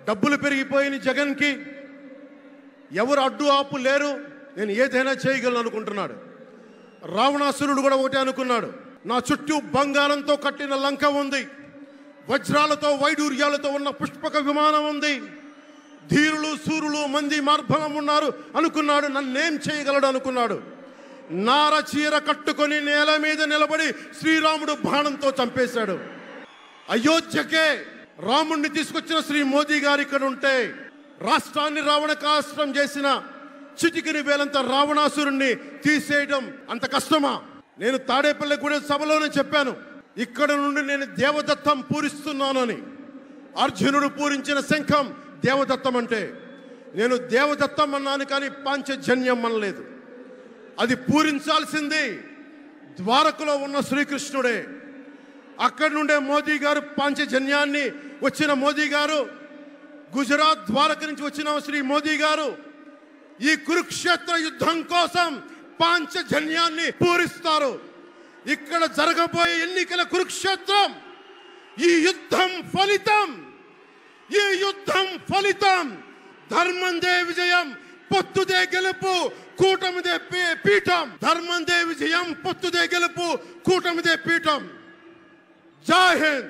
డబ్బులు పెరిగిపోయిన జగన్కి ఎవరు అడ్డు ఆపు లేరు, నేను ఏదైనా చేయగలను అనుకుంటున్నాడు. రావణాసురుడు కూడా ఒకటే అనుకున్నాడు, నా చుట్టూ బంగారంతో కట్టిన లంక ఉంది, వజ్రాలతో వైడూర్యాలతో ఉన్న పుష్పక విమానం ఉంది, ధీరులు సూరులు మంది మార్బలం ఉన్నారు అనుకున్నాడు. నన్నేం చేయగలడు అనుకున్నాడు. నార చీర కట్టుకొని నేల మీద నిలబడి శ్రీరాముడు బాణంతో చంపేశాడు. అయోధ్యకే రాముణ్ణి తీసుకొచ్చిన శ్రీ మోదీ గారు ఇక్కడ ఉంటే రాష్ట్రాన్ని రావణకాస్త్రం చేసిన చిటికిని వేలంత రావణాసురుణ్ణి తీసేయడం అంత కష్టమా? నేను తాడేపల్లిగూడెం సభలోనే చెప్పాను, ఇక్కడ నుండి నేను దేవదత్తం పూరిస్తున్నానని. అర్జునుడు పూరించిన శంఖం దేవదత్తం అంటే నేను దేవదత్తం అన్నాను, కానీ పాంచజన్యం అనలేదు. అది పూరించాల్సింది ద్వారకలో ఉన్న శ్రీకృష్ణుడే. అక్కడి నుండే మోదీ గారు పాంచజన్యాన్ని వచ్చిన మోదీ గారు, గుజరాత్ ద్వారక నుంచి వచ్చిన శ్రీ మోదీ గారు ఈ కురుక్షేత్ర యుద్ధం కోసం పాంచజన్యాన్ని పూరిస్తారు. ఇక్కడ జరగబోయే ఎన్నికల కురుక్షేత్రం, ఈ యుద్ధం ఫలితం ధర్మందే విజయం, పొత్తుదే గెలుపు, కూటమిదే పీఠం. ధర్మందే విజయం, పొత్తుదే గెలుపు, కూటమిదే పీఠం. జై హింద్.